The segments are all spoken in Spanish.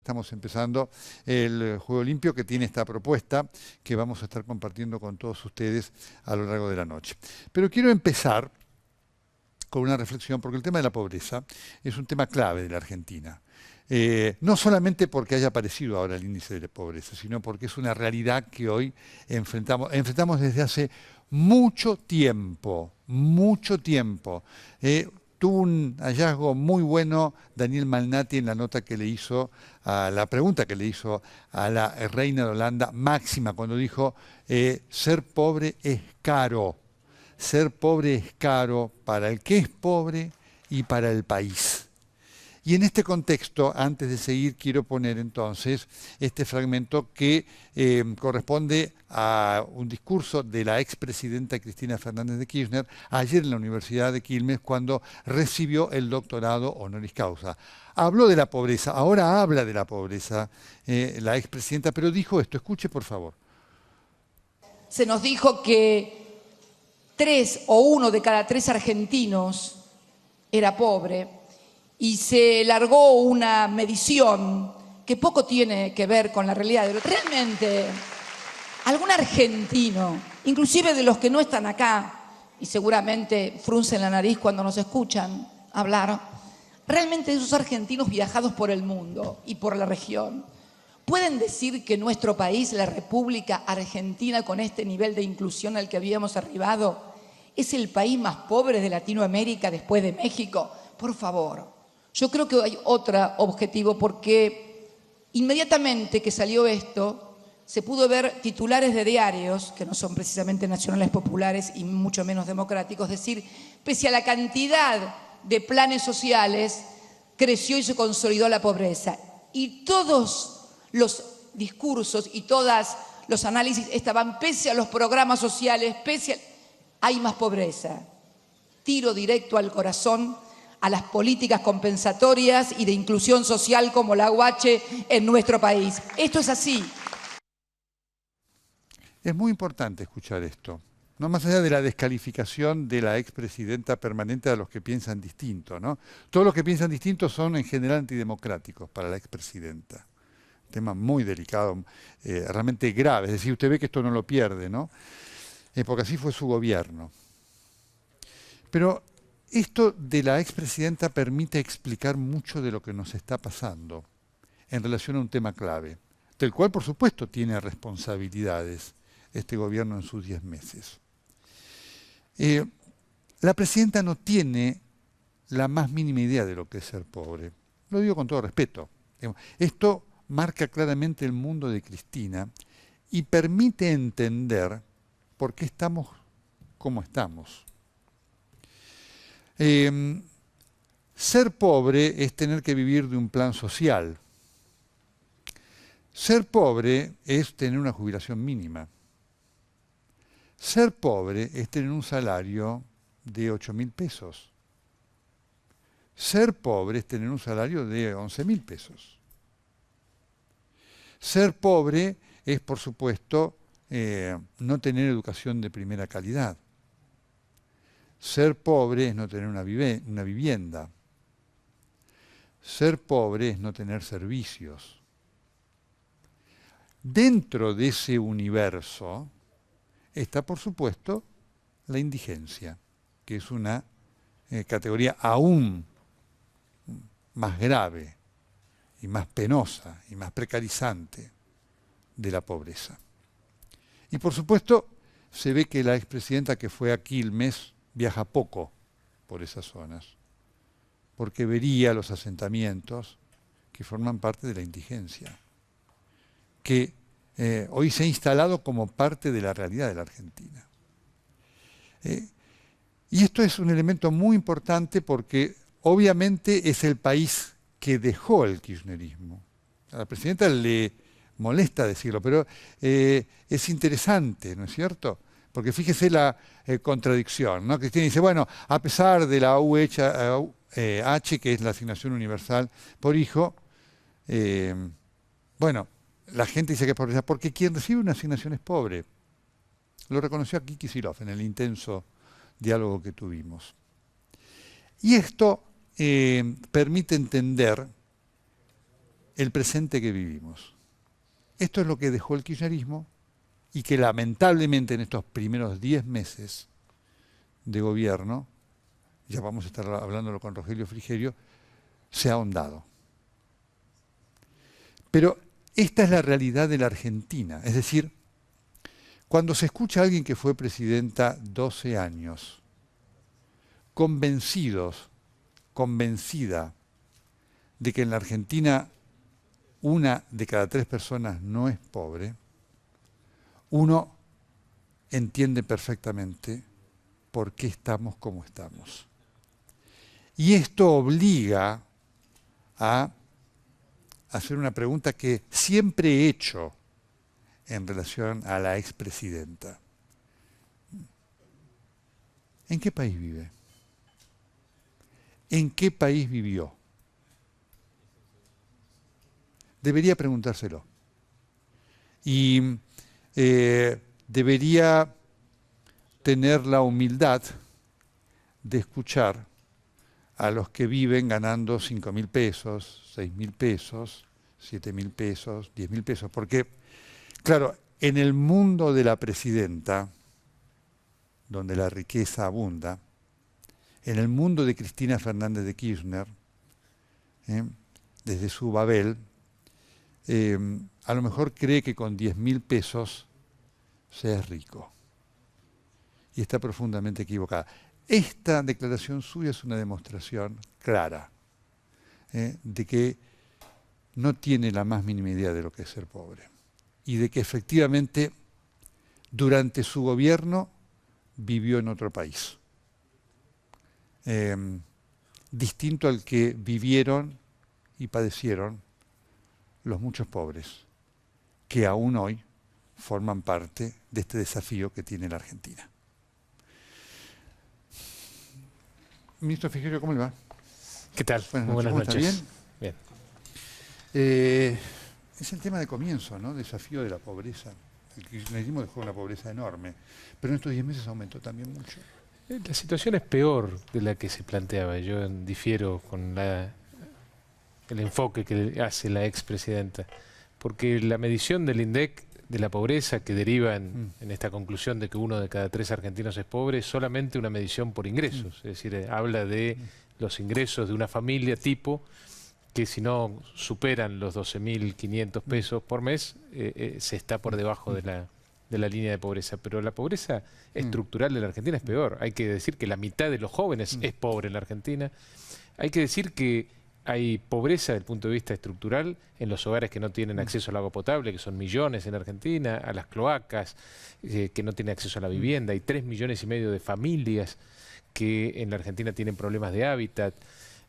estamos empezando el Juego Limpio, que tiene esta propuesta que vamos a estar compartiendo con todos ustedes a lo largo de la noche. Pero quiero empezar con una reflexión, porque el tema de la pobreza es un tema clave de la Argentina. No solamente porque haya aparecido ahora el índice de la pobreza, sino porque es una realidad que hoy enfrentamos desde hace mucho tiempo, mucho tiempo. Tuvo un hallazgo muy bueno Daniel Malnati en la nota que le hizo, a la pregunta que le hizo a la reina de Holanda, Máxima, cuando dijo, ser pobre es caro. Ser pobre es caro para el que es pobre y para el país. Y en este contexto, antes de seguir, quiero poner entonces este fragmento que corresponde a un discurso de la expresidenta Cristina Fernández de Kirchner ayer en la Universidad de Quilmes cuando recibió el doctorado honoris causa. Habló de la pobreza, ahora habla de la pobreza la expresidenta, pero dijo esto, escuche por favor. Se nos dijo que 3 o 1 de cada 3 argentinos era pobre. Y se largó una medición que poco tiene que ver con la realidad. Realmente, algún argentino, inclusive de los que no están acá, y seguramente fruncen la nariz cuando nos escuchan hablar, realmente esos argentinos viajados por el mundo y por la región, ¿pueden decir que nuestro país, la República Argentina, con este nivel de inclusión al que habíamos arribado, es el país más pobre de Latinoamérica después de México? Por favor. Yo creo que hay otro objetivo porque inmediatamente que salió esto se pudo ver titulares de diarios, que no son precisamente nacionales populares y mucho menos democráticos, decir, pese a la cantidad de planes sociales, creció y se consolidó la pobreza. Y todos los discursos y todos los análisis estaban, pese a los programas sociales, hay más pobreza. Tiro directo al corazón a las políticas compensatorias y de inclusión social como la UH en nuestro país. Esto es así. Es muy importante escuchar esto, no más allá de la descalificación de la expresidenta permanente a los que piensan distinto, ¿no? Todos los que piensan distinto son en general antidemocráticos para la expresidenta. Tema muy delicado, realmente grave. Es decir, usted ve que esto no lo pierde, ¿no? Porque así fue su gobierno. Pero esto de la expresidenta permite explicar mucho de lo que nos está pasando en relación a un tema clave, del cual por supuesto tiene responsabilidades este gobierno en sus 10 meses. La presidenta no tiene la más mínima idea de lo que es ser pobre. Lo digo con todo respeto. Esto marca claramente el mundo de Cristina y permite entender por qué estamos como estamos. Ser pobre es tener que vivir de un plan social. Ser pobre es tener una jubilación mínima. Ser pobre es tener un salario de 8.000 pesos. Ser pobre es tener un salario de 11.000 pesos. Ser pobre es, por supuesto, no tener educación de primera calidad. Ser pobre es no tener una vivienda. Ser pobre es no tener servicios. Dentro de ese universo está, por supuesto, la indigencia, que es una categoría aún más grave y más penosa y más precarizante de la pobreza. Y por supuesto, se ve que la expresidenta que fue a Quilmes viaja poco por esas zonas, porque vería los asentamientos que forman parte de la indigencia, que hoy se ha instalado como parte de la realidad de la Argentina. Y esto es un elemento muy importante porque obviamente es el país que dejó el kirchnerismo. A la presidenta le molesta decirlo, pero es interesante, ¿no es cierto? Porque fíjese la contradicción, ¿no? Cristina dice, bueno, a pesar de la UH, que es la asignación universal por hijo, bueno, la gente dice que es pobreza, porque quien recibe una asignación es pobre. Lo reconoció aquí Kicillof en el intenso diálogo que tuvimos. Y esto permite entender el presente que vivimos. Esto es lo que dejó el kirchnerismo y que lamentablemente en estos primeros 10 meses de gobierno, ya vamos a estar hablándolo con Rogelio Frigerio, se ha ahondado. Pero esta es la realidad de la Argentina. Es decir, cuando se escucha a alguien que fue presidenta 12 años, convencida de que en la Argentina 1 de cada 3 personas no es pobre, uno entiende perfectamente por qué estamos como estamos. Y esto obliga a hacer una pregunta que siempre he hecho en relación a la expresidenta. ¿En qué país vive? ¿En qué país vivió? Debería preguntárselo. Y debería tener la humildad de escuchar a los que viven ganando 5.000 pesos, 6.000 pesos, 7.000 pesos, 10.000 pesos. Porque, claro, en el mundo de la presidenta, donde la riqueza abunda, en el mundo de Cristina Fernández de Kirchner, desde su Babel, a lo mejor cree que con 10.000 pesos se es rico. Y está profundamente equivocada. Esta declaración suya es una demostración clara de que no tiene la más mínima idea de lo que es ser pobre. Y de que efectivamente durante su gobierno vivió en otro país. Distinto al que vivieron y padecieron los muchos pobres, que aún hoy forman parte de este desafío que tiene la Argentina. Ministro Frigerio, ¿cómo le va? ¿Qué tal? Buenas noches. ¿Está bien? Bien. Es el tema de comienzo, ¿no? Desafío de la pobreza. El kirchnerismo dejó una pobreza enorme, pero en estos 10 meses aumentó también mucho. La situación es peor de la que se planteaba. Yo difiero con el enfoque que hace la expresidenta, porque la medición del INDEC de la pobreza que deriva en esta conclusión de que 1 de cada 3 argentinos es pobre es solamente una medición por ingresos. Es decir, habla de los ingresos de una familia tipo que si no superan los 12.500 pesos por mes, se está por debajo de la línea de pobreza. Pero la pobreza estructural de la Argentina es peor. Hay que decir que la mitad de los jóvenes es pobre en la Argentina. Hay que decir que hay pobreza desde el punto de vista estructural en los hogares que no tienen acceso al agua potable, que son millones en Argentina, a las cloacas, que no tienen acceso a la vivienda. Hay 3,5 millones de familias que en la Argentina tienen problemas de hábitat.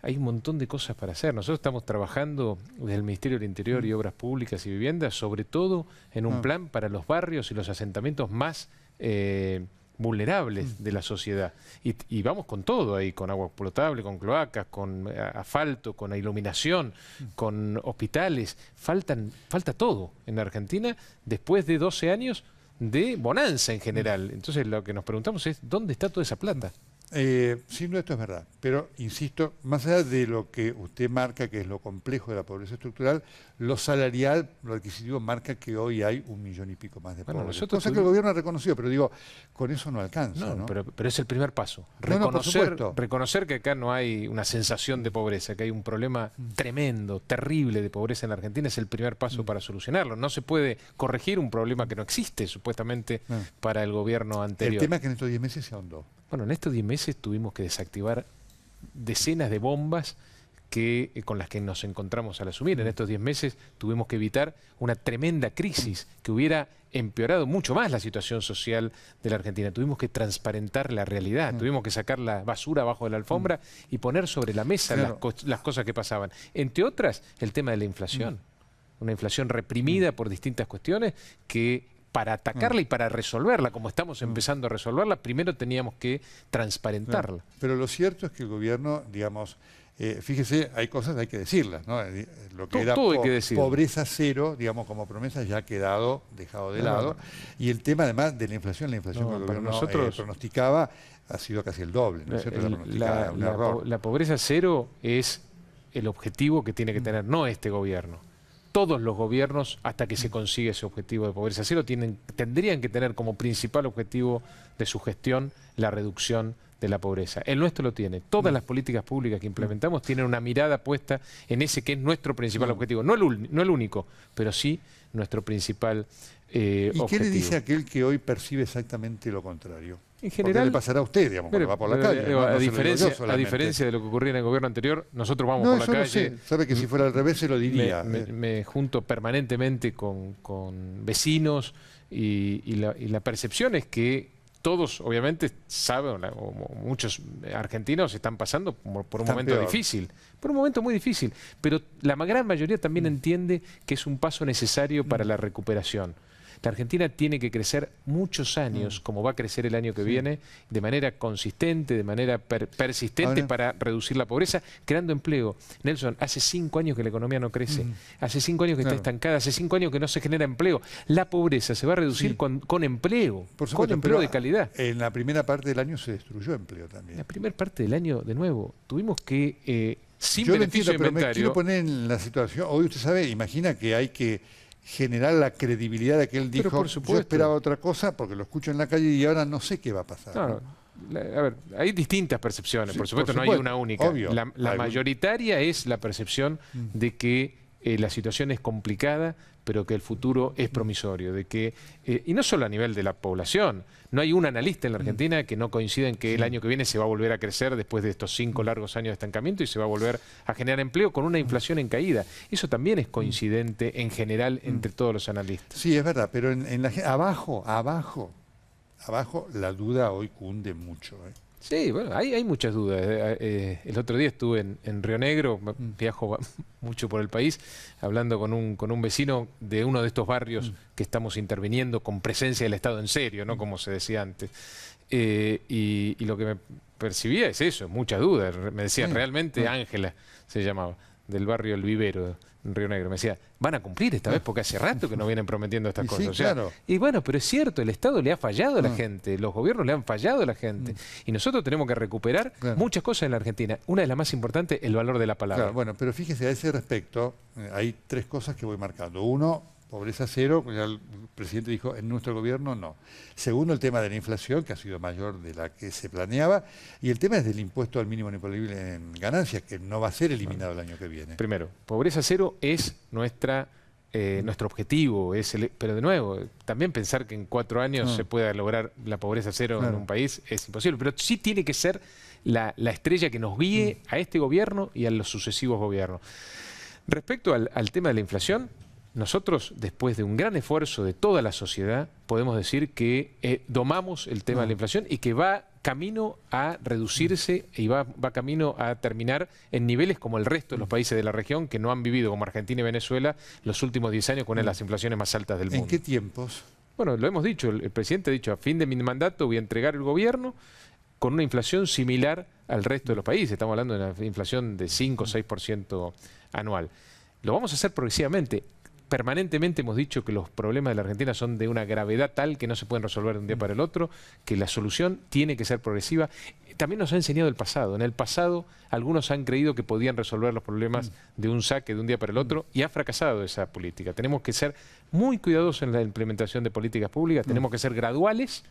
Hay un montón de cosas para hacer. Nosotros estamos trabajando desde el Ministerio del Interior y Obras Públicas y Viviendas, sobre todo en un plan para los barrios y los asentamientos más vulnerables de la sociedad. Y vamos con todo ahí, con agua potable, con cloacas, con asfalto, con iluminación, con hospitales. Falta todo en la Argentina después de 12 años de bonanza en general. Entonces lo que nos preguntamos es, ¿dónde está toda esa plata? Sin duda esto es verdad, pero insisto, más allá de lo que usted marca, que es lo complejo de la pobreza estructural, lo salarial, lo adquisitivo marca que hoy hay 1 millón y pico más de pobres. Cosa que el gobierno ha reconocido, pero digo, con eso no alcanza. ¿No? Pero es el primer paso. Reconocer que acá no hay una sensación de pobreza, que hay un problema tremendo, terrible de pobreza en la Argentina, es el primer paso para solucionarlo. No se puede corregir un problema que no existe, supuestamente, para el gobierno anterior. El tema es que en estos 10 meses se ahondó. Bueno, en estos 10 meses tuvimos que desactivar decenas de bombas con las que nos encontramos al asumir. En estos 10 meses tuvimos que evitar una tremenda crisis que hubiera empeorado mucho más la situación social de la Argentina. Tuvimos que transparentar la realidad, tuvimos que sacar la basura abajo de la alfombra y poner sobre la mesa las cosas que pasaban. Entre otras, el tema de la inflación. Una inflación reprimida por distintas cuestiones que para atacarla y para resolverla, como estamos empezando a resolverla, primero teníamos que transparentarla. Pero lo cierto es que el gobierno, digamos, fíjese, hay cosas, hay que decirlas, ¿no? Lo que era pobreza cero, digamos, como promesa ya ha quedado dejado de lado. Y el tema además de la inflación que el gobierno pronosticaba ha sido casi el doble, ¿no es cierto? La pobreza cero es el objetivo que tiene que tener, no este gobierno. todos los gobiernos hasta que se consiga ese objetivo de pobreza cero. Tendrían que tener como principal objetivo de su gestión la reducción de la pobreza. El nuestro lo tiene. Todas las políticas públicas que implementamos tienen una mirada puesta en ese que es nuestro principal objetivo. No el único, pero sí nuestro principal objetivo. ¿Y qué le dice aquel que hoy percibe exactamente lo contrario? En general, porque le pasará a usted, digamos, cuando va por la calle. ¿No? A diferencia de lo que ocurría en el gobierno anterior, nosotros vamos por la calle. Sé. Sabe que si fuera al revés se lo diría. Me junto permanentemente con vecinos y la percepción es que todos, obviamente, saben, o muchos argentinos están pasando por un momento difícil, por un momento muy difícil, pero la gran mayoría también entiende que es un paso necesario para la recuperación. La Argentina tiene que crecer muchos años, como va a crecer el año que viene, de manera consistente, de manera persistente para reducir la pobreza, creando empleo. Nelson, hace 5 años que la economía no crece, hace 5 años que está estancada, hace 5 años que no se genera empleo. La pobreza se va a reducir con empleo, por supuesto, con empleo de calidad. En la primera parte del año se destruyó empleo también. En la primera parte del año, de nuevo, tuvimos que, sin Yo beneficio entiendo, pero me inventario... quiero poner en la situación, hoy usted sabe, imagina que hay que generar la credibilidad de que él dijo, por yo supuesto. esperaba otra cosa porque lo escucho en la calle y ahora no sé qué va a pasar. No, a ver, hay distintas percepciones, Sí, por supuesto, no hay una única. La mayoritaria es la percepción de que la situación es complicada, pero que el futuro es promisorio, de que y no solo a nivel de la población, no hay un analista en la Argentina que no coincida en que el año que viene se va a volver a crecer después de estos 5 largos años de estancamiento y se va a volver a generar empleo con una inflación en caída. Eso también es coincidente en general entre todos los analistas. Sí, es verdad, pero abajo la duda hoy cunde mucho. Sí, bueno, hay muchas dudas. El otro día estuve en Río Negro, viajo mucho por el país, hablando con un vecino de uno de estos barrios que estamos interviniendo con presencia del Estado en serio, ¿no? Como se decía antes. Y lo que me percibía es eso, muchas dudas. Me decía, realmente Ángela se llamaba, del barrio El Vivero, en Río Negro. Me decía, van a cumplir esta vez porque hace rato que nos vienen prometiendo estas cosas. Sí, o sea, claro. Y bueno, pero es cierto, el Estado le ha fallado a la gente, los gobiernos le han fallado a la gente. Y nosotros tenemos que recuperar muchas cosas en la Argentina. Una de las más importantes, el valor de la palabra. Claro, bueno, pero fíjese, a ese respecto, hay 3 cosas que voy marcando. Uno, pobreza cero, ya el presidente dijo, en nuestro gobierno no. Segundo, el tema de la inflación, que ha sido mayor de la que se planeaba. Y el tema es del impuesto al mínimo imponible en ganancias, que no va a ser eliminado el año que viene. Primero, pobreza cero es nuestro objetivo, pero de nuevo, también pensar que en 4 años se pueda lograr la pobreza cero en un país es imposible, pero sí tiene que ser la estrella que nos guíe a este gobierno y a los sucesivos gobiernos. Respecto al tema de la inflación, nosotros, después de un gran esfuerzo de toda la sociedad, podemos decir que domamos el tema de la inflación y que va camino a reducirse y va camino a terminar en niveles como el resto de los países de la región que no han vivido, como Argentina y Venezuela, los últimos 10 años con una de las inflaciones más altas del mundo. ¿En qué tiempos? Bueno, lo hemos dicho, el presidente ha dicho, a fin de mi mandato voy a entregar el gobierno con una inflación similar al resto de los países. Estamos hablando de una inflación de 5 o 6% anual. Lo vamos a hacer progresivamente. Permanentemente hemos dicho que los problemas de la Argentina son de una gravedad tal que no se pueden resolver de un día para el otro, que la solución tiene que ser progresiva. También nos ha enseñado el pasado. En el pasado algunos han creído que podían resolver los problemas de un saque de un día para el otro y ha fracasado esa política. Tenemos que ser muy cuidadosos en la implementación de políticas públicas, tenemos que ser graduales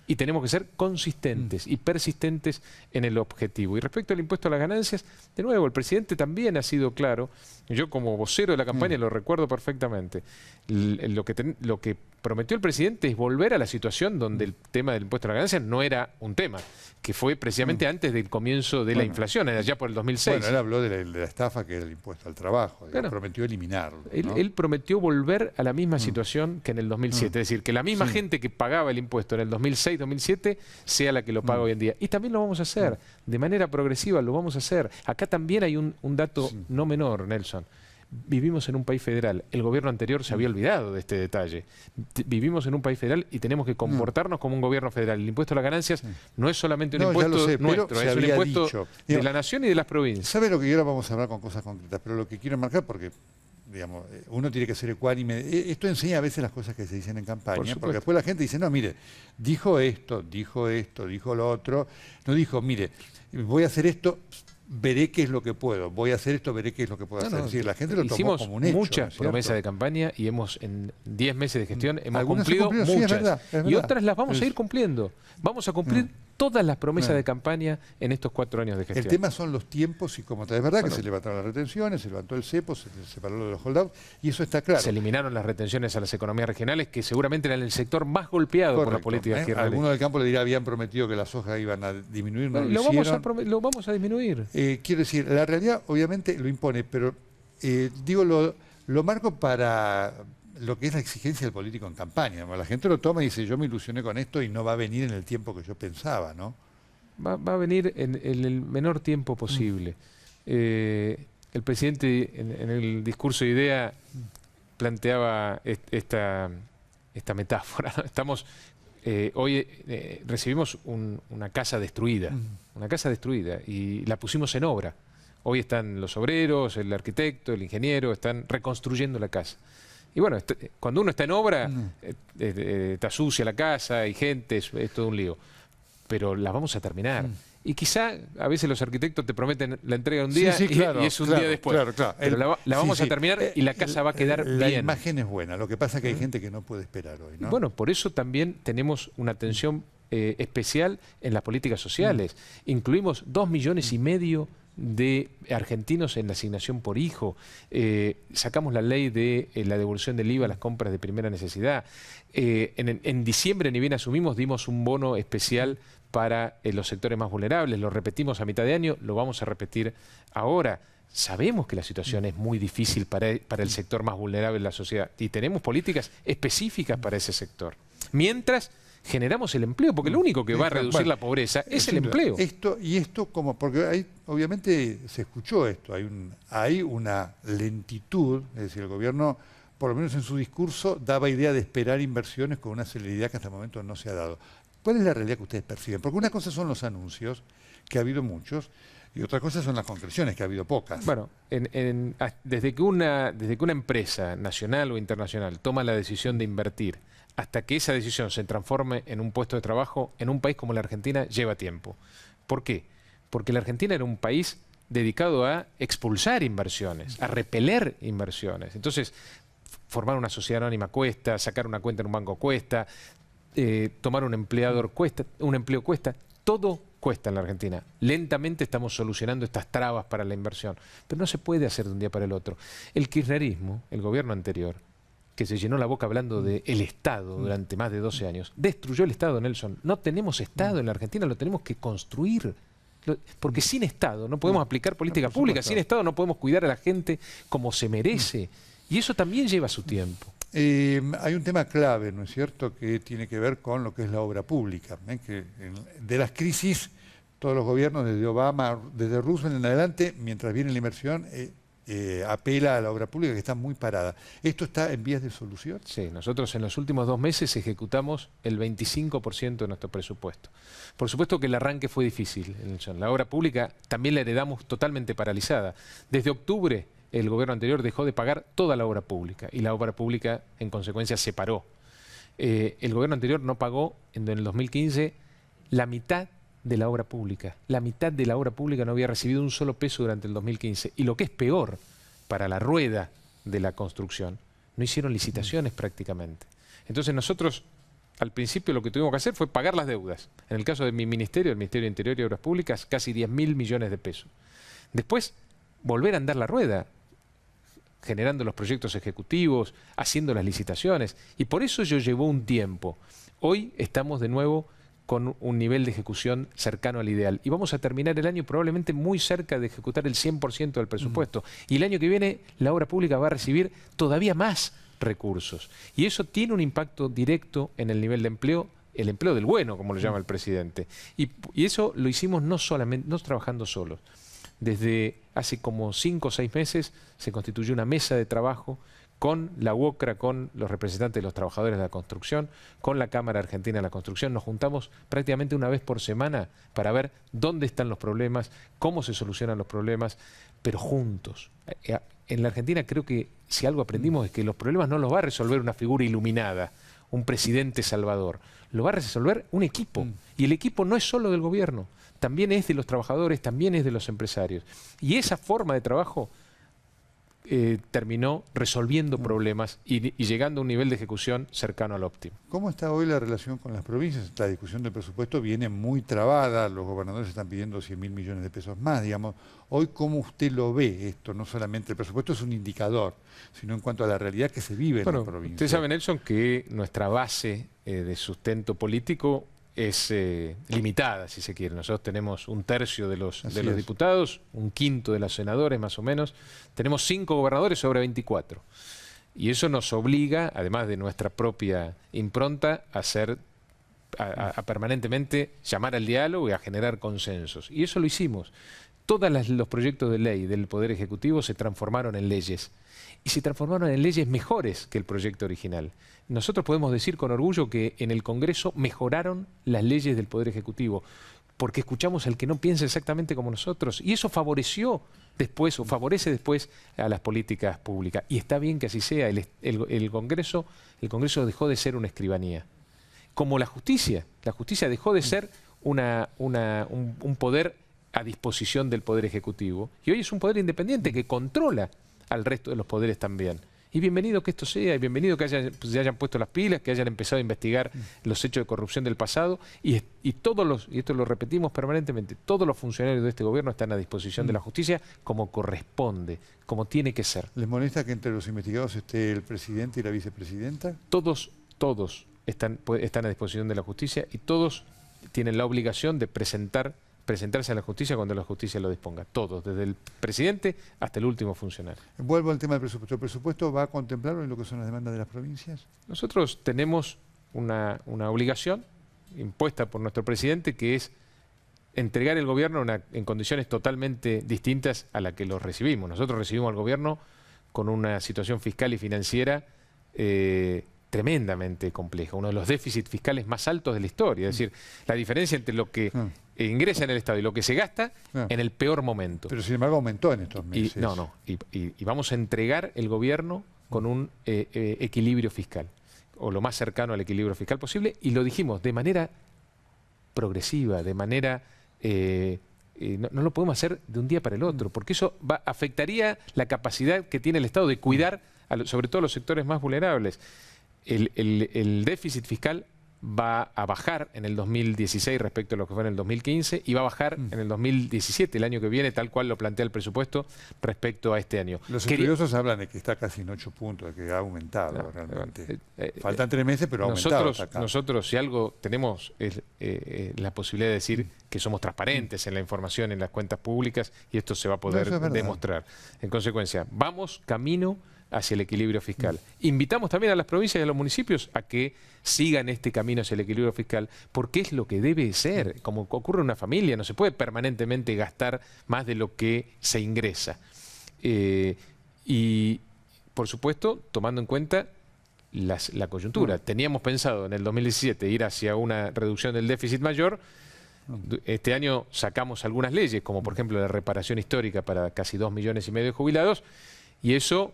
y tenemos que ser consistentes y persistentes en el objetivo. Y respecto al impuesto a las ganancias, de nuevo, el presidente también ha sido claro. Yo como vocero de la campaña lo recuerdo perfectamente. Lo que prometió el presidente es volver a la situación donde el tema del impuesto a las ganancias no era un tema, que fue precisamente antes del comienzo de la inflación, allá por el 2006. Bueno, él habló de la estafa que era el impuesto al trabajo, prometió eliminarlo. ¿No? Él prometió volver a la misma situación que en el 2007, es decir, que la misma gente que pagaba el impuesto en el 2006, 2007, sea la que lo paga hoy en día. Y también lo vamos a hacer, de manera progresiva lo vamos a hacer. Acá también hay un dato no menor, Nelson. Vivimos en un país federal. El gobierno anterior se había olvidado de este detalle. Vivimos en un país federal y tenemos que comportarnos como un gobierno federal. El impuesto a las ganancias no es solamente un impuesto nuestro, es un impuesto de la nación y de las provincias. ¿Sabe lo que ahora vamos a hablar con cosas concretas? Pero lo que quiero marcar, porque digamos, uno tiene que ser ecuánime. Esto enseña a veces las cosas que se dicen en campaña, porque después la gente dice, no, mire, dijo esto, dijo lo otro. No dijo, mire, voy a hacer esto, veré qué es lo que puedo, voy a hacer esto, veré qué es lo que puedo hacer. Es decir, la gente lo tomó hicimos como un hecho. muchas ¿no promesas de campaña y en 10 meses de gestión hemos Algunas se cumplido cumplieron, sí, muchas. es verdad, es Y verdad. otras las vamos a ir cumpliendo. Vamos a cumplir todas las promesas de campaña en estos 4 años de gestión. El tema son los tiempos y cómo tal. Es verdad que se levantaron las retenciones, se levantó el cepo, se separó lo de los holdouts, y eso está claro. Se eliminaron las retenciones a las economías regionales, que seguramente eran el sector más golpeado por la política kirchnerista. Algunos del campo le dirá, habían prometido que la soja iban a disminuir, no lo hicieron. Vamos a disminuir. Quiero decir, la realidad obviamente lo impone, pero digo, lo marco para lo que es la exigencia del político en campaña. La gente lo toma y dice, yo me ilusioné con esto y no va a venir en el tiempo que yo pensaba, ¿no? Va a venir en el menor tiempo posible. El presidente en el discurso de idea planteaba esta metáfora, ¿no? Hoy recibimos una casa destruida, y la pusimos en obra. Hoy están los obreros, el arquitecto, el ingeniero, están reconstruyendo la casa. Y bueno, cuando uno está en obra, está sucia la casa, hay gente, es todo un lío. Pero la vamos a terminar. Y quizá a veces los arquitectos te prometen la entrega un día y es un día después. Pero la vamos a terminar y la casa va a quedar bien. La imagen es buena, lo que pasa es que hay gente que no puede esperar hoy, ¿no? Bueno, por eso también tenemos una atención especial en las políticas sociales. Incluimos 2,5 millones de argentinos en la asignación por hijo. Sacamos la ley de la devolución del IVA a las compras de primera necesidad. En diciembre, ni bien asumimos, dimos un bono especial para los sectores más vulnerables. Lo repetimos a mitad de año, lo vamos a repetir ahora. Sabemos que la situación es muy difícil para el sector más vulnerable de la sociedad y tenemos políticas específicas para ese sector. Mientras generamos el empleo, porque lo único que va a reducir la pobreza es el empleo. Porque obviamente se escuchó esto, hay una lentitud, es decir, el gobierno, por lo menos en su discurso, daba idea de esperar inversiones con una celeridad que hasta el momento no se ha dado. ¿Cuál es la realidad que ustedes perciben? Porque una cosa son los anuncios, que ha habido muchos, y otra cosa son las concreciones, que ha habido pocas. Bueno, desde que una empresa nacional o internacional toma la decisión de invertir, hasta que esa decisión se transforme en un puesto de trabajo, en un país como la Argentina, lleva tiempo. ¿Por qué? Porque la Argentina era un país dedicado a expulsar inversiones, a repeler inversiones. Entonces, formar una sociedad anónima cuesta, sacar una cuenta en un banco cuesta, tomar un empleo cuesta, todo cuesta en la Argentina. Lentamente estamos solucionando estas trabas para la inversión, pero no se puede hacer de un día para el otro. El kirchnerismo, el gobierno anterior, que se llenó la boca hablando del Estado durante más de 12 años, destruyó el Estado, Nelson. No tenemos Estado en la Argentina, lo tenemos que construir. Porque sin Estado no podemos aplicar política pública, sin Estado no podemos cuidar a la gente como se merece. Y eso también lleva su tiempo. Hay un tema clave, ¿no es cierto?, que tiene que ver con lo que es la obra pública. De las crisis, todos los gobiernos, desde Obama, desde Roosevelt en adelante, mientras viene la inversión, apela a la obra pública que está muy parada. ¿Esto está en vías de solución? Sí, nosotros en los últimos 2 meses ejecutamos el 25% de nuestro presupuesto. Por supuesto que el arranque fue difícil, Nelson. La obra pública también la heredamos totalmente paralizada. Desde octubre el gobierno anterior dejó de pagar toda la obra pública y la obra pública en consecuencia se paró. El gobierno anterior no pagó en el 2015 la mitad de la obra pública. La mitad de la obra pública no había recibido un solo peso durante el 2015. Y lo que es peor, para la rueda de la construcción, no hicieron licitaciones prácticamente. Entonces nosotros, al principio, lo que tuvimos que hacer fue pagar las deudas. En el caso de mi ministerio, el Ministerio de Interior y Obras Públicas, casi 10.000 millones de pesos. Después, volver a andar la rueda, generando los proyectos ejecutivos, haciendo las licitaciones. Y por eso ello llevó un tiempo. Hoy estamos de nuevo con un nivel de ejecución cercano al ideal. Y vamos a terminar el año probablemente muy cerca de ejecutar el 100% del presupuesto. Y el año que viene la obra pública va a recibir todavía más recursos. Y eso tiene un impacto directo en el nivel de empleo, el empleo del bueno, como lo llama el presidente. Y eso lo hicimos no trabajando solos. Desde hace como 5 o 6 meses se constituyó una mesa de trabajo con la UOCRA, con los representantes de los trabajadores de la construcción, con la Cámara Argentina de la Construcción. Nos juntamos prácticamente una vez por semana para ver dónde están los problemas, cómo se solucionan los problemas, pero juntos. En la Argentina creo que si algo aprendimos es que los problemas no los va a resolver una figura iluminada, un presidente salvador. Lo va a resolver un equipo. Y el equipo no es solo del gobierno, también es de los trabajadores, también es de los empresarios. Y esa forma de trabajo terminó resolviendo problemas y llegando a un nivel de ejecución cercano al óptimo. ¿Cómo está hoy la relación con las provincias? La discusión del presupuesto viene muy trabada, los gobernadores están pidiendo 100.000 millones de pesos más, digamos. Hoy, ¿cómo usted lo ve esto? No solamente el presupuesto es un indicador, sino en cuanto a la realidad que se vive en las provincias. Usted sabe, Nelson, que nuestra base de sustento político es limitada, si se quiere. Nosotros tenemos 1/3 de los diputados, 1/5 de los senadores, más o menos. Tenemos 5 gobernadores sobre 24. Y eso nos obliga, además de nuestra propia impronta, a permanentemente llamar al diálogo y a generar consensos. Y eso lo hicimos. Todos los proyectos de ley del Poder Ejecutivo se transformaron en leyes. Y se transformaron en leyes mejores que el proyecto original. Nosotros podemos decir con orgullo que en el Congreso mejoraron las leyes del Poder Ejecutivo, porque escuchamos al que no piensa exactamente como nosotros. Y eso favoreció después, o favorece después, a las políticas públicas. Y está bien que así sea. El Congreso dejó de ser una escribanía. Como la justicia dejó de ser un poder a disposición del Poder Ejecutivo. Y hoy es un poder independiente que controla al resto de los poderes también. Y bienvenido que esto sea, y bienvenido que se hayan puesto las pilas, que hayan empezado a investigar los hechos de corrupción del pasado, y esto lo repetimos permanentemente, todos los funcionarios de este gobierno están a disposición de la justicia como corresponde, como tiene que ser. ¿Les molesta que entre los investigados esté el presidente y la vicepresidenta? Todos están a disposición de la justicia y todos tienen la obligación de presentarse a la justicia cuando la justicia lo disponga. Todos, desde el presidente hasta el último funcionario. Vuelvo al tema del presupuesto. ¿El presupuesto va a contemplar lo que son las demandas de las provincias? Nosotros tenemos una obligación impuesta por nuestro presidente, que es entregar el gobierno en condiciones totalmente distintas a las que lo recibimos. Nosotros recibimos al gobierno con una situación fiscal y financiera tremendamente compleja, uno de los déficits fiscales más altos de la historia. Es decir, la diferencia entre lo que ingresa en el Estado y lo que se gasta en el peor momento. Pero sin embargo aumentó en estos meses. Y vamos a entregar el gobierno con un equilibrio fiscal, o lo más cercano al equilibrio fiscal posible, y lo dijimos de manera progresiva, de manera... no lo podemos hacer de un día para el otro, porque eso afectaría la capacidad que tiene el Estado de cuidar sobre todo a los sectores más vulnerables. El déficit fiscal va a bajar en el 2016 respecto a lo que fue en el 2015 y va a bajar en el 2017, el año que viene, tal cual lo plantea el presupuesto respecto a este año. Los estudiosos hablan de que está casi en 8 puntos, de que ha aumentado realmente. Faltan 3 meses, pero ha aumentado. Nosotros, si algo tenemos, es la posibilidad de decir que somos transparentes en la información, en las cuentas públicas, y esto se va a poder demostrar. En consecuencia, vamos camino hacia el equilibrio fiscal. Invitamos también a las provincias y a los municipios a que sigan este camino hacia el equilibrio fiscal, porque es lo que debe ser. Como ocurre en una familia, no se puede permanentemente gastar más de lo que se ingresa. Y, por supuesto, tomando en cuenta la coyuntura. Teníamos pensado en el 2017 ir hacia una reducción del déficit mayor. Este año sacamos algunas leyes, como por ejemplo la reparación histórica para casi 2,5 millones de jubilados, y eso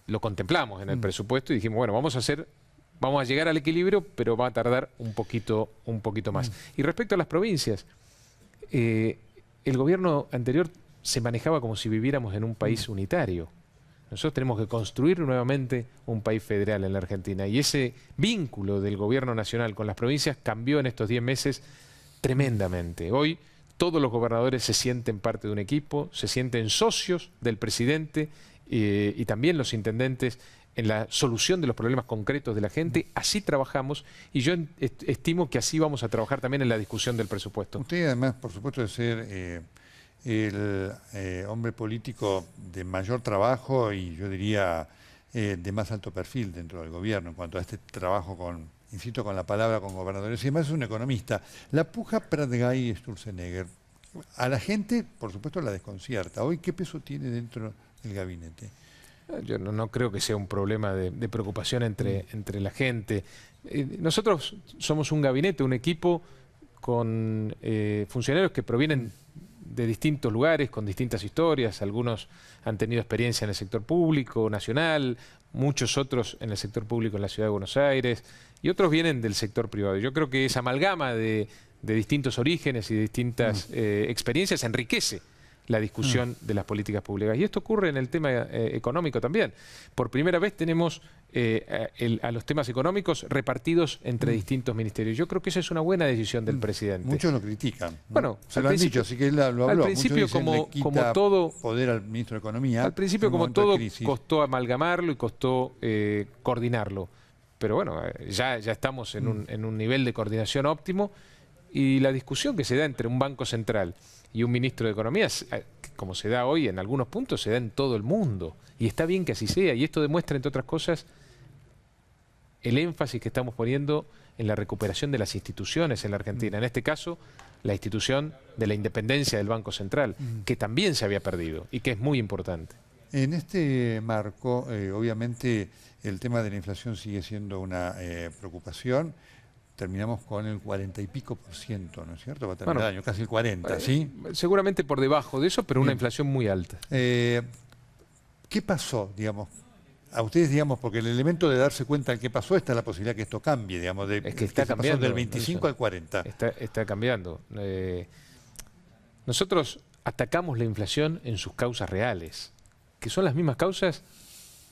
lo contemplamos en el presupuesto y dijimos, bueno, vamos a llegar al equilibrio, pero va a tardar un poquito más. Y respecto a las provincias, el gobierno anterior se manejaba como si viviéramos en un país unitario. Nosotros tenemos que construir nuevamente un país federal en la Argentina, y ese vínculo del gobierno nacional con las provincias cambió en estos 10 meses tremendamente. Hoy todos los gobernadores se sienten parte de un equipo, se sienten socios del presidente, y también los intendentes en la solución de los problemas concretos de la gente. Así trabajamos, y yo estimo que así vamos a trabajar también en la discusión del presupuesto. Usted, además, por supuesto, de ser el hombre político de mayor trabajo y yo diría de más alto perfil dentro del gobierno en cuanto a este trabajo insisto con la palabra, con gobernadores, y además es un economista. La puja Prat-Gay y Sturzenegger, a la gente, por supuesto, la desconcierta. Hoy, ¿qué peso tiene dentro el gabinete? Yo no creo que sea un problema de preocupación entre la gente. Nosotros somos un gabinete, un equipo con funcionarios que provienen de distintos lugares, con distintas historias. Algunos han tenido experiencia en el sector público nacional, muchos otros en el sector público en la Ciudad de Buenos Aires, y otros vienen del sector privado. Yo creo que esa amalgama de distintos orígenes y de distintas experiencias enriquece la discusión de las políticas públicas. Y esto ocurre en el tema económico también. Por primera vez tenemos a los temas económicos repartidos entre distintos ministerios. Yo creo que esa es una buena decisión del presidente. Muchos lo critican, ¿no? Bueno, se lo han dicho, así que él lo habló. Al principio, Muchos dicen, le quita como todo, poder al ministro de Economía. al principio, como todo, costó amalgamarlo y costó coordinarlo. Pero bueno, ya estamos en un nivel de coordinación óptimo, y la discusión que se da entre un Banco Central y un ministro de Economía, como se da hoy en algunos puntos, se da en todo el mundo. Y está bien que así sea. Y esto demuestra, entre otras cosas, el énfasis que estamos poniendo en la recuperación de las instituciones en la Argentina. En este caso, la institución de la independencia del Banco Central, que también se había perdido y que es muy importante. En este marco, obviamente, el tema de la inflación sigue siendo una preocupación. Terminamos con el 40 y pico %, ¿no es cierto? Va a terminar el año, casi el 40, ¿sí? Seguramente por debajo de eso, pero una inflación muy alta. ¿Qué pasó, digamos? A ustedes, digamos, porque el elemento de darse cuenta de qué pasó, está la posibilidad que esto cambie, digamos, es que está cambiando, pasó del 25 al 40. Está cambiando. Nosotros atacamos la inflación en sus causas reales, que son las mismas causas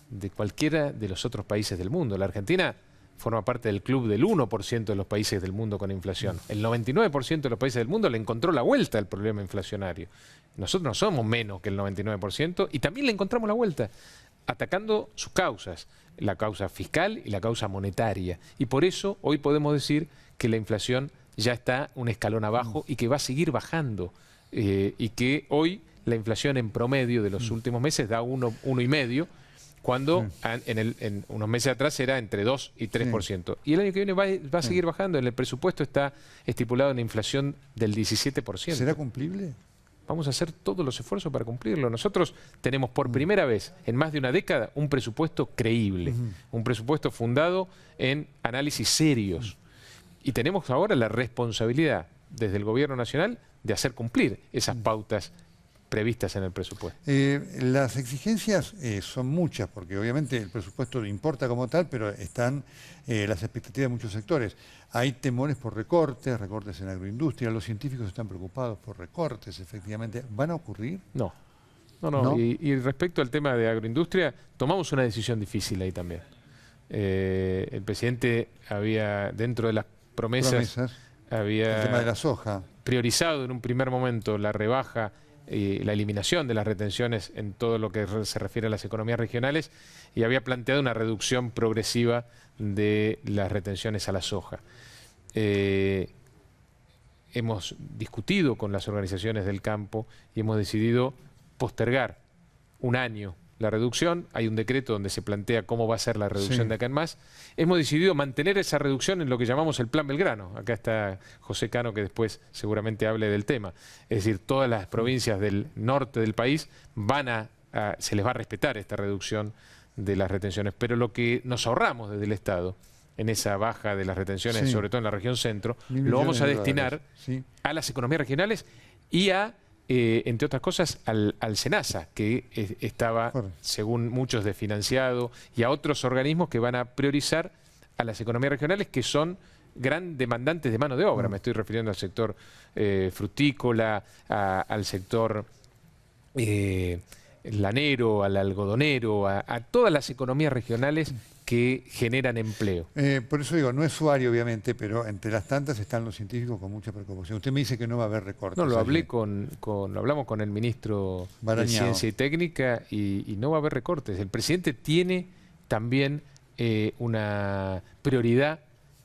de cualquiera de los otros países del mundo. La Argentina forma parte del club del 1% de los países del mundo con inflación. El 99% de los países del mundo le encontró la vuelta al problema inflacionario. Nosotros no somos menos que el 99% y también le encontramos la vuelta, atacando sus causas, la causa fiscal y la causa monetaria. Y por eso hoy podemos decir que la inflación ya está un escalón abajo y que va a seguir bajando. Y que hoy la inflación en promedio de los últimos meses da 1,5%, cuando en unos meses atrás era entre 2 y 3%. Y el año que viene va a seguir bajando. En el presupuesto está estipulado una inflación del 17%. ¿Será cumplible? Vamos a hacer todos los esfuerzos para cumplirlo. Nosotros tenemos por primera vez en más de una década un presupuesto creíble, un presupuesto fundado en análisis serios. Y tenemos ahora la responsabilidad desde el Gobierno Nacional de hacer cumplir esas pautas previstas en el presupuesto. Las exigencias son muchas, porque obviamente el presupuesto importa como tal, pero están las expectativas de muchos sectores. Hay temores por recortes en agroindustria, los científicos están preocupados por recortes, efectivamente. ¿Van a ocurrir? No. ¿No? Y respecto al tema de agroindustria, tomamos una decisión difícil ahí también. El presidente había, dentro de las promesas había el tema de la soja, priorizado en un primer momento la rebaja y la eliminación de las retenciones en todo lo que se refiere a las economías regionales, y había planteado una reducción progresiva de las retenciones a la soja. Hemos discutido con las organizaciones del campo y hemos decidido postergar un año la reducción. Hay un decreto donde se plantea cómo va a ser la reducción de acá en más. Hemos decidido mantener esa reducción en lo que llamamos el Plan Belgrano. Acá está José Cano, que después seguramente hable del tema. Es decir, todas las provincias del norte del país se les va a respetar esta reducción de las retenciones. Pero lo que nos ahorramos desde el Estado en esa baja de las retenciones, sobre todo en la región centro, lo vamos a destinar a las economías regionales y a entre otras cosas, al SENASA, que estaba, según muchos, desfinanciado, y a otros organismos que van a priorizar a las economías regionales, que son gran demandantes de mano de obra. Me estoy refiriendo al sector frutícola, al sector lanero, al algodonero, a todas las economías regionales que generan empleo. Por eso digo, no es Suárez obviamente, pero entre las tantas están los científicos con mucha preocupación. Usted me dice que no va a haber recortes. No, lo hablamos con el ministro de Ciencia y Técnica y no va a haber recortes. El presidente tiene también una prioridad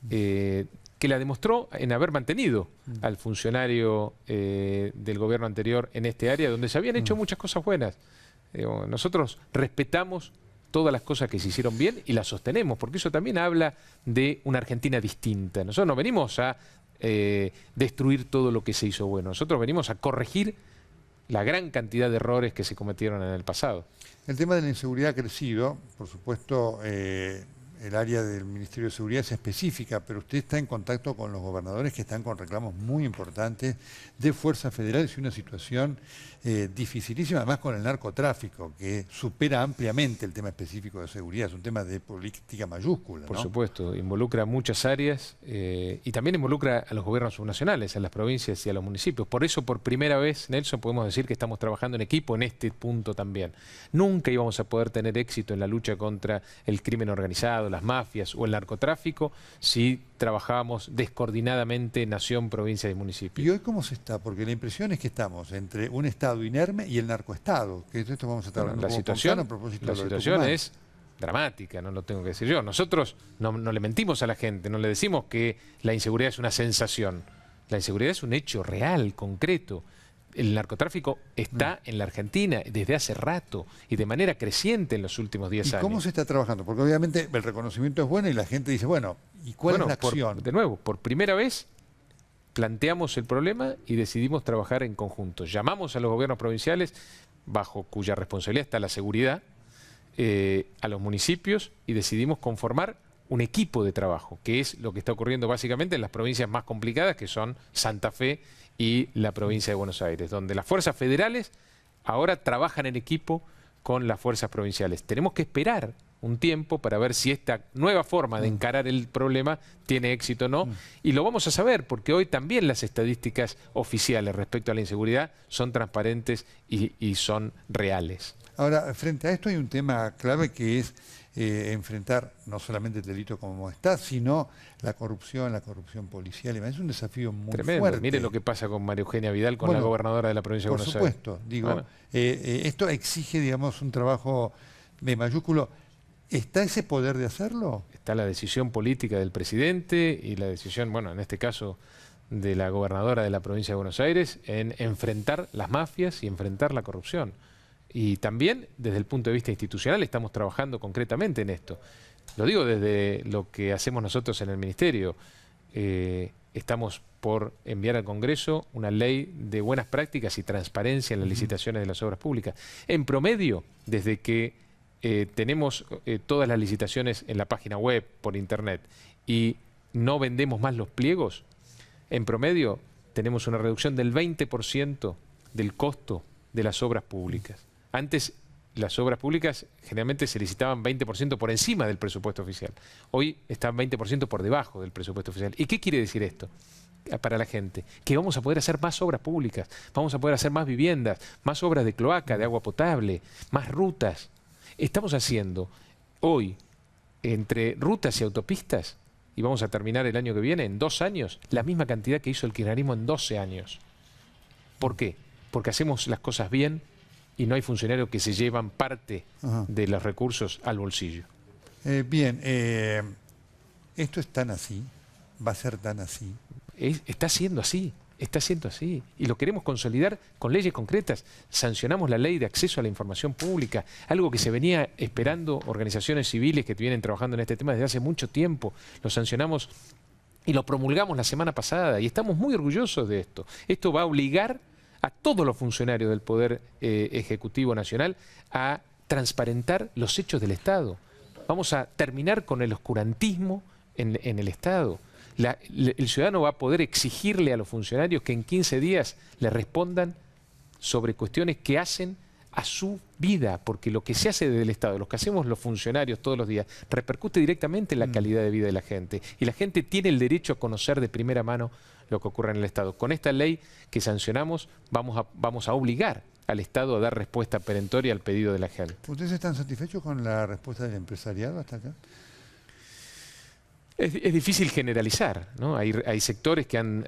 que la demostró en haber mantenido al funcionario del gobierno anterior en este área, donde se habían hecho muchas cosas buenas. Nosotros respetamos todas las cosas que se hicieron bien y las sostenemos, porque eso también habla de una Argentina distinta. Nosotros no venimos a destruir todo lo que se hizo bueno, nosotros venimos a corregir la gran cantidad de errores que se cometieron en el pasado. El tema de la inseguridad ha crecido, por supuesto, el área del Ministerio de Seguridad es específica, pero usted está en contacto con los gobernadores que están con reclamos muy importantes de fuerzas federales y una situación dificilísima, además con el narcotráfico, que supera ampliamente el tema específico de seguridad, es un tema de política mayúscula, Por ¿no? supuesto, involucra muchas áreas y también involucra a los gobiernos subnacionales, a las provincias y a los municipios. Por eso, por primera vez, Nelson, podemos decir que estamos trabajando en equipo en este punto también. Nunca íbamos a poder tener éxito en la lucha contra el crimen organizado, las mafias o el narcotráfico si trabajábamos descoordinadamente nación, provincia y municipio. ¿Y hoy cómo se está? Porque la impresión es que estamos entre un Estado inerme y el narcoestado, que esto vamos a estar hablando La como situación, Poncano a propósito la de lo de situación Tucumán. es dramática, no lo tengo que decir yo. Nosotros no le mentimos a la gente, no le decimos que la inseguridad es una sensación. La inseguridad es un hecho real, concreto. El narcotráfico está en la Argentina desde hace rato y de manera creciente en los últimos 10 ¿Y años. cómo se está trabajando? Porque obviamente el reconocimiento es bueno y la gente dice, bueno, ¿y cuál es la acción? De nuevo, por primera vez planteamos el problema y decidimos trabajar en conjunto. Llamamos a los gobiernos provinciales, bajo cuya responsabilidad está la seguridad, a los municipios y decidimos conformar un equipo de trabajo, que es lo que está ocurriendo básicamente en las provincias más complicadas, que son Santa Fe y la provincia de Buenos Aires, donde las fuerzas federales ahora trabajan en equipo con las fuerzas provinciales. Tenemos que esperar un tiempo para ver si esta nueva forma de encarar el problema tiene éxito o no, y lo vamos a saber porque hoy también las estadísticas oficiales respecto a la inseguridad son transparentes y son reales. Ahora, frente a esto hay un tema clave que es enfrentar no solamente el delito como está, sino la corrupción policial. Es un desafío muy Tremendo. fuerte. Mire lo que pasa con María Eugenia Vidal, con Bueno, la gobernadora de la provincia de Por Buenos Aires. supuesto, digo, Bueno. esto exige, digamos, un trabajo de mayúsculo. ¿Está ese poder de hacerlo? Está la decisión política del presidente y la decisión, bueno, en este caso de la gobernadora de la provincia de Buenos Aires, en enfrentar las mafias y enfrentar la corrupción. Y también, desde el punto de vista institucional, estamos trabajando concretamente en esto. Lo digo desde lo que hacemos nosotros en el Ministerio. Estamos por enviar al Congreso una ley de buenas prácticas y transparencia en las licitaciones de las obras públicas. En promedio, desde que tenemos todas las licitaciones en la página web, por internet, y no vendemos más los pliegos, en promedio tenemos una reducción del 20% del costo de las obras públicas. Antes las obras públicas generalmente se licitaban 20% por encima del presupuesto oficial. Hoy están 20% por debajo del presupuesto oficial. ¿Y qué quiere decir esto para la gente? Que vamos a poder hacer más obras públicas, vamos a poder hacer más viviendas, más obras de cloaca, de agua potable, más rutas. Estamos haciendo hoy, entre rutas y autopistas, y vamos a terminar el año que viene, en 2 años, la misma cantidad que hizo el kirchnerismo en 12 años. ¿Por qué? Porque hacemos las cosas bien y no hay funcionarios que se llevan parte de los recursos al bolsillo. Bien, esto es tan así, va a ser tan así. Está siendo así. Está siendo así. Y lo queremos consolidar con leyes concretas. Sancionamos la ley de acceso a la información pública, algo que se venía esperando organizaciones civiles que vienen trabajando en este tema desde hace mucho tiempo. Lo sancionamos y lo promulgamos la semana pasada y estamos muy orgullosos de esto. Esto va a obligar a todos los funcionarios del Poder Ejecutivo Nacional a transparentar los hechos del Estado. Vamos a terminar con el oscurantismo en el Estado. El ciudadano va a poder exigirle a los funcionarios que en 15 días le respondan sobre cuestiones que hacen a su vida, porque lo que se hace desde el Estado, lo que hacemos los funcionarios todos los días, repercute directamente en la calidad de vida de la gente. Y la gente tiene el derecho a conocer de primera mano lo que ocurre en el Estado. Con esta ley que sancionamos vamos a obligar al Estado a dar respuesta perentoria al pedido de la gente. ¿Ustedes están satisfechos con la respuesta del empresariado hasta acá? Es difícil generalizar, ¿no? Hay sectores que han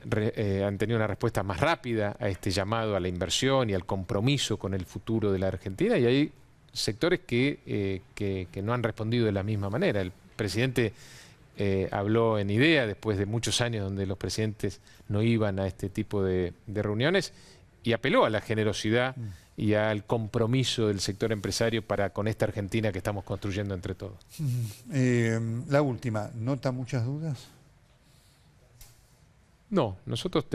tenido una respuesta más rápida a este llamado a la inversión y al compromiso con el futuro de la Argentina, y hay sectores que no han respondido de la misma manera. El presidente habló en IDEA después de muchos años donde los presidentes no iban a este tipo de reuniones y apeló a la generosidad y al compromiso del sector empresario para con esta Argentina que estamos construyendo entre todos. La última, ¿nota muchas dudas? No, nosotros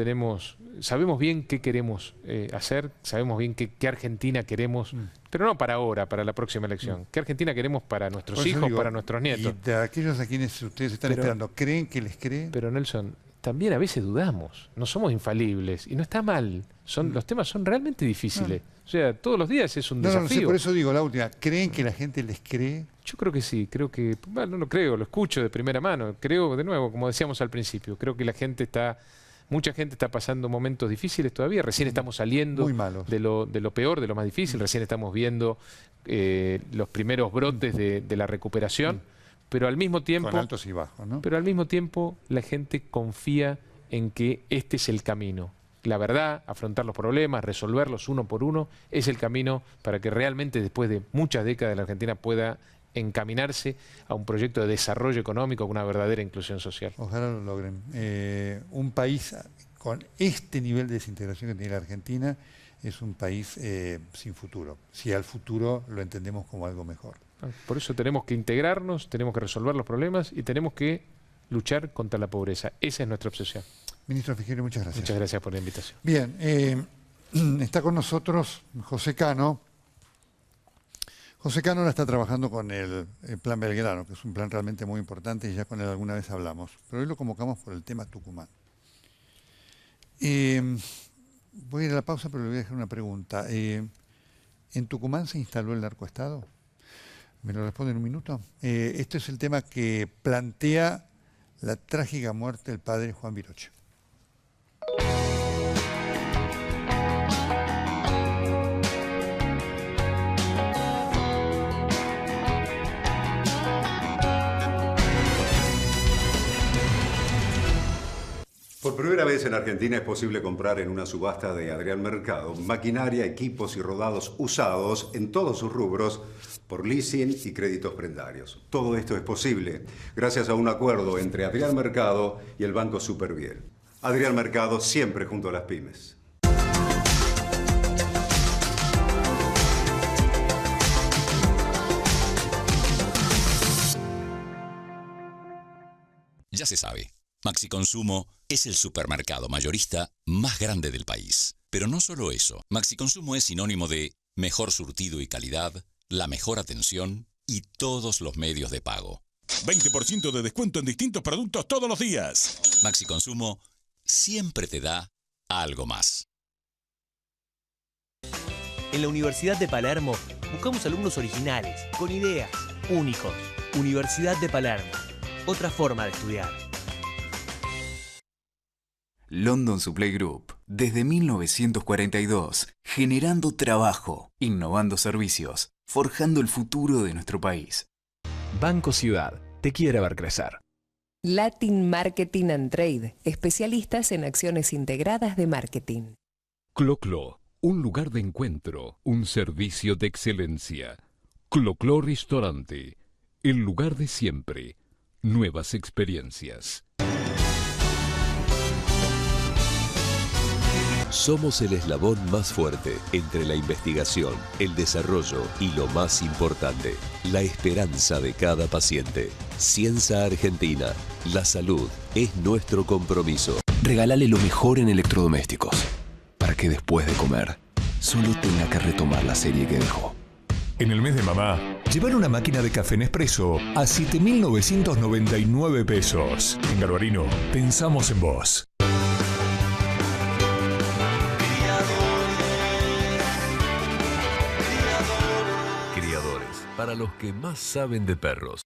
sabemos bien qué queremos hacer, sabemos bien qué Argentina queremos, pero no para ahora, para la próxima elección. ¿Qué Argentina queremos para nuestros hijos, para nuestros nietos? Y de aquellos a quienes ustedes están esperando, ¿creen que les creen? Pero Nelson, también a veces dudamos, no somos infalibles y no está mal. Los temas son realmente difíciles. O sea, todos los días es un desafío. No sé, por eso digo la última. ¿Creen que la gente les cree? Yo creo que sí, bueno, no lo creo, lo escucho de primera mano. Creo, de nuevo, como decíamos al principio, creo que mucha gente está pasando momentos difíciles todavía. Recién estamos saliendo de lo peor, de lo más difícil. Recién estamos viendo los primeros brotes de la recuperación. Pero al mismo tiempo, con altos y bajos, ¿no? Pero al mismo tiempo la gente confía en que este es el camino. La verdad, afrontar los problemas, resolverlos uno por uno, es el camino para que realmente después de muchas décadas la Argentina pueda encaminarse a un proyecto de desarrollo económico con una verdadera inclusión social. Ojalá lo logren. Un país con este nivel de desintegración que tiene la Argentina es un país sin futuro, si al futuro lo entendemos como algo mejor. Por eso tenemos que integrarnos, tenemos que resolver los problemas y tenemos que luchar contra la pobreza. Esa es nuestra obsesión. Ministro Frigerio, muchas gracias. Muchas gracias por la invitación. Bien, está con nosotros José Cano. José Cano ahora está trabajando con el Plan Belgrano, que es un plan realmente muy importante y ya con él alguna vez hablamos. Pero hoy lo convocamos por el tema Tucumán. Voy a ir a la pausa, pero le voy a dejar una pregunta. ¿En Tucumán se instaló el narcoestado? ¿Me lo responde en un minuto? Este es el tema que plantea la trágica muerte del padre Juan Viroche. Por primera vez en Argentina es posible comprar en una subasta de Adrián Mercado maquinaria, equipos y rodados usados en todos sus rubros por leasing y créditos prendarios. Todo esto es posible gracias a un acuerdo entre Adrián Mercado y el Banco Superviel. Adrián Mercado siempre junto a las pymes. Ya se sabe, Maxi Consumo es el supermercado mayorista más grande del país. Pero no solo eso, Maxi Consumo es sinónimo de mejor surtido y calidad, la mejor atención y todos los medios de pago. 20% de descuento en distintos productos todos los días. Maxi Consumo siempre te da algo más. En la Universidad de Palermo buscamos alumnos originales, con ideas, únicos. Universidad de Palermo, otra forma de estudiar. London Supply Group, desde 1942, generando trabajo, innovando servicios, forjando el futuro de nuestro país. Banco Ciudad, te quiere ver crecer. Latin Marketing and Trade, especialistas en acciones integradas de marketing. Clo-Clo, un lugar de encuentro, un servicio de excelencia. Clo-Clo Restaurante, el lugar de siempre, nuevas experiencias. Somos el eslabón más fuerte entre la investigación, el desarrollo y lo más importante, la esperanza de cada paciente. Cienza Argentina, la salud es nuestro compromiso. Regálale lo mejor en electrodomésticos, para que después de comer, solo tenga que retomar la serie que dejó. En el mes de mamá, llevar una máquina de café Nespresso a 7.999 pesos. En Garbarino, pensamos en vos. Criadores, para los que más saben de perros.